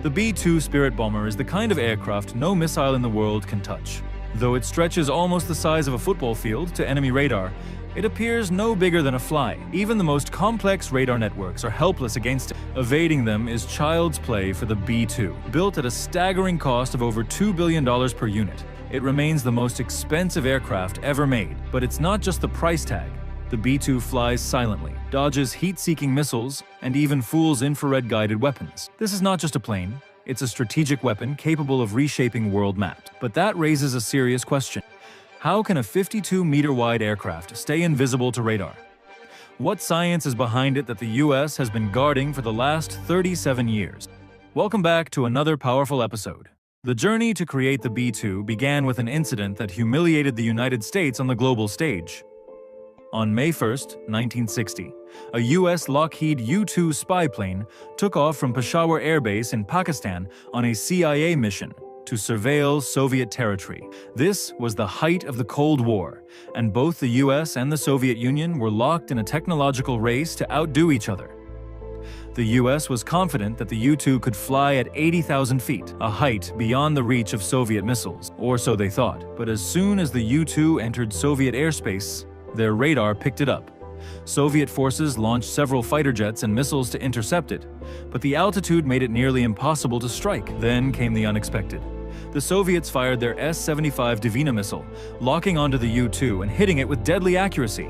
The B-2 Spirit bomber is the kind of aircraft no missile in the world can touch. Though it stretches almost the size of a football field to enemy radar, it appears no bigger than a fly. Even the most complex radar networks are helpless against it. Evading them is child's play for the B-2. Built at a staggering cost of over $2 billion per unit, it remains the most expensive aircraft ever made. But it's not just the price tag. The B-2 flies silently, dodges heat-seeking missiles, and even fools infrared-guided weapons. This is not just a plane, it's a strategic weapon capable of reshaping world maps. But that raises a serious question. How can a 52-meter-wide aircraft stay invisible to radar? What science is behind it that the US has been guarding for the last 37 years? Welcome back to another powerful episode. The journey to create the B-2 began with an incident that humiliated the United States on the global stage. On May 1, 1960, a U.S. Lockheed U-2 spy plane took off from Peshawar Air Base in Pakistan on a CIA mission to surveil Soviet territory. This was the height of the Cold War, and both the U.S. and the Soviet Union were locked in a technological race to outdo each other. The U.S. was confident that the U-2 could fly at 80,000 feet, a height beyond the reach of Soviet missiles, or so they thought. But as soon as the U-2 entered Soviet airspace, their radar picked it up. Soviet forces launched several fighter jets and missiles to intercept it, but the altitude made it nearly impossible to strike. Then came the unexpected. The Soviets fired their S-75 Dvina missile, locking onto the U-2 and hitting it with deadly accuracy.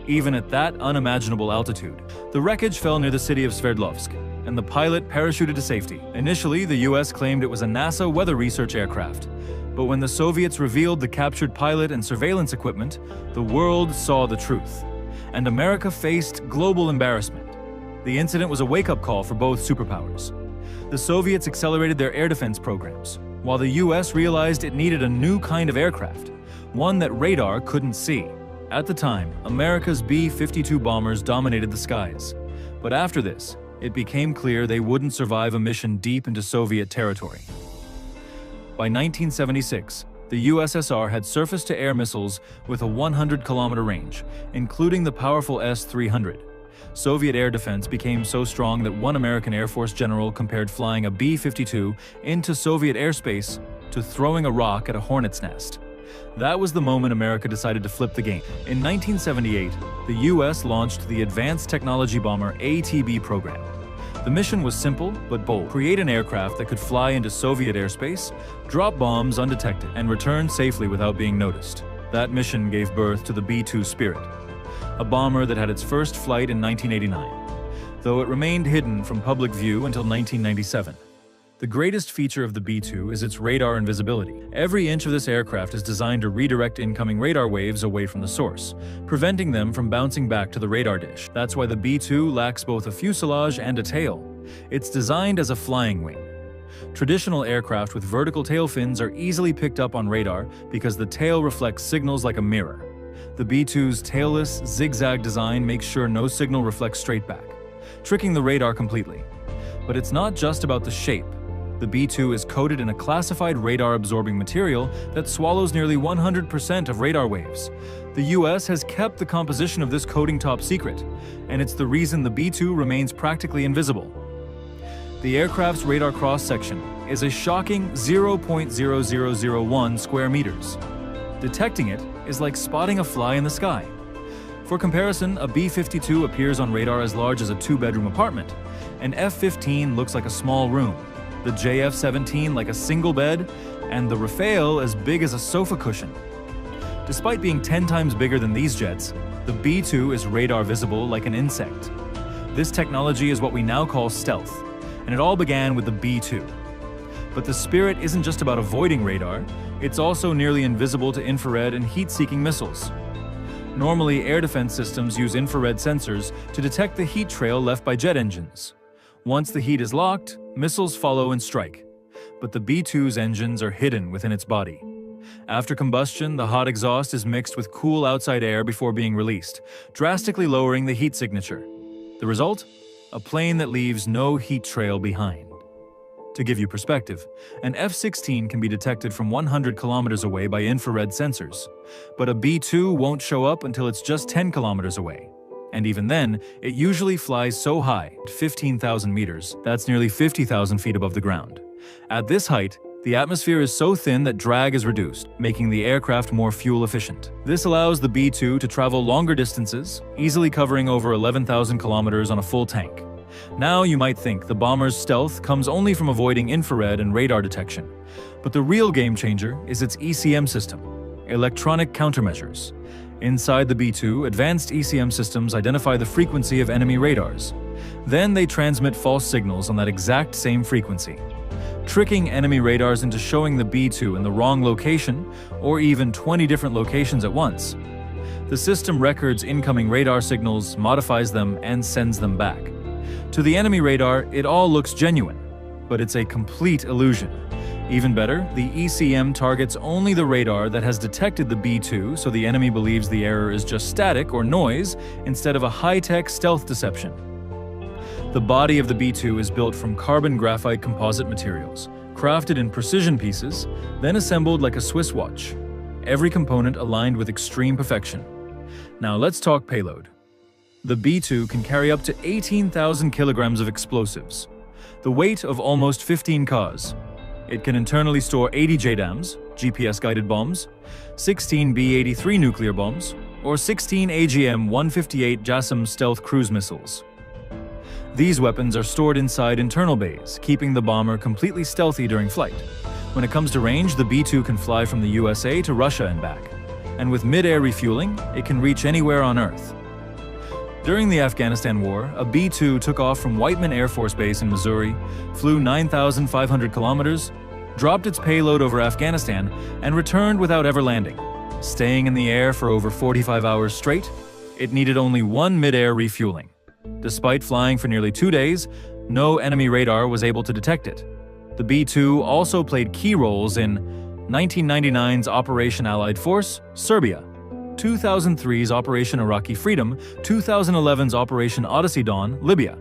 Even at that unimaginable altitude, the wreckage fell near the city of Sverdlovsk, and the pilot parachuted to safety. Initially, the US claimed it was a NASA weather research aircraft. But when the Soviets revealed the captured pilot and surveillance equipment, the world saw the truth, and America faced global embarrassment. The incident was a wake-up call for both superpowers. The Soviets accelerated their air defense programs, while the US realized it needed a new kind of aircraft, one that radar couldn't see. At the time, America's B-52 bombers dominated the skies. But after this, it became clear they wouldn't survive a mission deep into Soviet territory. By 1976, the USSR had surface-to-air missiles with a 100-kilometer range, including the powerful S-300. Soviet air defense became so strong that one American Air Force general compared flying a B-52 into Soviet airspace to throwing a rock at a hornet's nest. That was the moment America decided to flip the game. In 1978, the US launched the Advanced Technology Bomber ATB program. The mission was simple but bold. Create an aircraft that could fly into Soviet airspace, drop bombs undetected, and return safely without being noticed. That mission gave birth to the B-2 Spirit, a bomber that had its first flight in 1989, though it remained hidden from public view until 1997. The greatest feature of the B-2 is its radar invisibility. Every inch of this aircraft is designed to redirect incoming radar waves away from the source, preventing them from bouncing back to the radar dish. That's why the B-2 lacks both a fuselage and a tail. It's designed as a flying wing. Traditional aircraft with vertical tail fins are easily picked up on radar because the tail reflects signals like a mirror. The B-2's tailless, zigzag design makes sure no signal reflects straight back, tricking the radar completely. But it's not just about the shape. The B-2 is coated in a classified radar-absorbing material that swallows nearly 100% of radar waves. The US has kept the composition of this coating top secret, and it's the reason the B-2 remains practically invisible. The aircraft's radar cross-section is a shocking 0.0001 square meters. Detecting it is like spotting a fly in the sky. For comparison, a B-52 appears on radar as large as a two-bedroom apartment. An F-15 looks like a small room, the JF-17 like a single bed, and the Rafale as big as a sofa cushion. Despite being 10 times bigger than these jets, the B-2 is radar visible like an insect. This technology is what we now call stealth, and it all began with the B-2. But the Spirit isn't just about avoiding radar, it's also nearly invisible to infrared and heat-seeking missiles. Normally, air defense systems use infrared sensors to detect the heat trail left by jet engines. Once the heat is locked, missiles follow and strike. But the B-2's engines are hidden within its body. After combustion, the hot exhaust is mixed with cool outside air before being released, drastically lowering the heat signature. The result? A plane that leaves no heat trail behind. To give you perspective, an F-16 can be detected from 100 kilometers away by infrared sensors, but a B-2 won't show up until it's just 10 kilometers away. And even then, it usually flies so high, at 15,000 meters, that's nearly 50,000 feet above the ground. At this height, the atmosphere is so thin that drag is reduced, making the aircraft more fuel efficient. This allows the B-2 to travel longer distances, easily covering over 11,000 kilometers on a full tank. Now you might think the bomber's stealth comes only from avoiding infrared and radar detection. But the real game changer is its ECM system, electronic countermeasures. Inside the B-2, advanced ECM systems identify the frequency of enemy radars. Then they transmit false signals on that exact same frequency, tricking enemy radars into showing the B-2 in the wrong location, or even 20 different locations at once. The system records incoming radar signals, modifies them, and sends them back. To the enemy radar, it all looks genuine, but it's a complete illusion. Even better, the ECM targets only the radar that has detected the B-2, so the enemy believes the error is just static or noise instead of a high-tech stealth deception. The body of the B-2 is built from carbon graphite composite materials, crafted in precision pieces, then assembled like a Swiss watch. Every component aligned with extreme perfection. Now let's talk payload. The B-2 can carry up to 18,000 kilograms of explosives, the weight of almost 15 cars. It can internally store 80 JDAMs, GPS-guided bombs, 16 B-83 nuclear bombs, or 16 AGM-158 JASSM stealth cruise missiles. These weapons are stored inside internal bays, keeping the bomber completely stealthy during flight. When it comes to range, the B-2 can fly from the USA to Russia and back. And with mid-air refueling, it can reach anywhere on Earth. During the Afghanistan war, a B-2 took off from Whiteman Air Force Base in Missouri, flew 9,500 kilometers, dropped its payload over Afghanistan, and returned without ever landing. Staying in the air for over 45 hours straight, it needed only one mid-air refueling. Despite flying for nearly 2 days, no enemy radar was able to detect it. The B-2 also played key roles in 1999's Operation Allied Force, Serbia, 2003's Operation Iraqi Freedom, 2011's Operation Odyssey Dawn, Libya.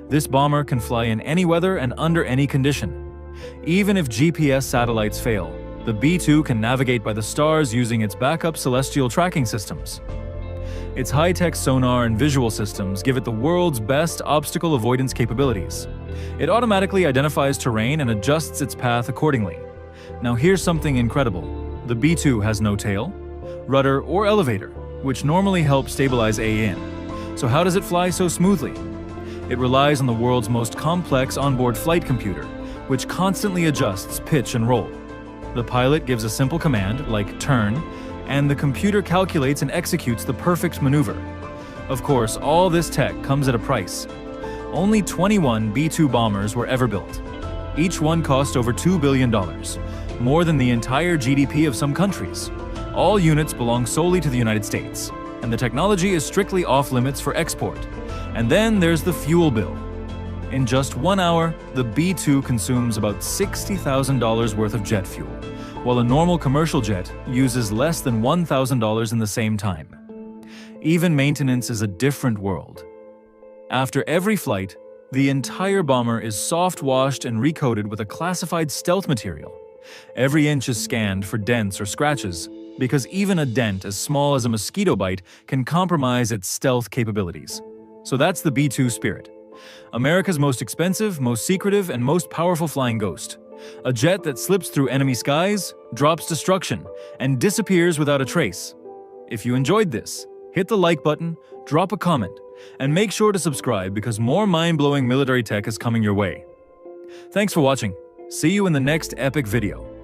This bomber can fly in any weather and under any condition. Even if GPS satellites fail, the B-2 can navigate by the stars using its backup celestial tracking systems. Its high-tech sonar and visual systems give it the world's best obstacle avoidance capabilities. It automatically identifies terrain and adjusts its path accordingly. Now here's something incredible. The B-2 has no tail, rudder, or elevator, which normally help stabilize in. So how does it fly so smoothly? It relies on the world's most complex onboard flight computer, which constantly adjusts pitch and roll. The pilot gives a simple command, like turn, and the computer calculates and executes the perfect maneuver. Of course, all this tech comes at a price. Only 21 B-2 bombers were ever built. Each one cost over $2 billion, more than the entire GDP of some countries. All units belong solely to the United States, and the technology is strictly off-limits for export. And then there's the fuel bill. In just 1 hour, the B-2 consumes about $60,000 worth of jet fuel, while a normal commercial jet uses less than $1,000 in the same time. Even maintenance is a different world. After every flight, the entire bomber is soft-washed and recoated with a classified stealth material. Every inch is scanned for dents or scratches, because even a dent as small as a mosquito bite can compromise its stealth capabilities. So that's the B-2 Spirit. America's most expensive, most secretive, and most powerful flying ghost. A jet that slips through enemy skies, drops destruction, and disappears without a trace. If you enjoyed this, hit the like button, drop a comment, and make sure to subscribe because more mind-blowing military tech is coming your way. Thanks for watching. See you in the next epic video.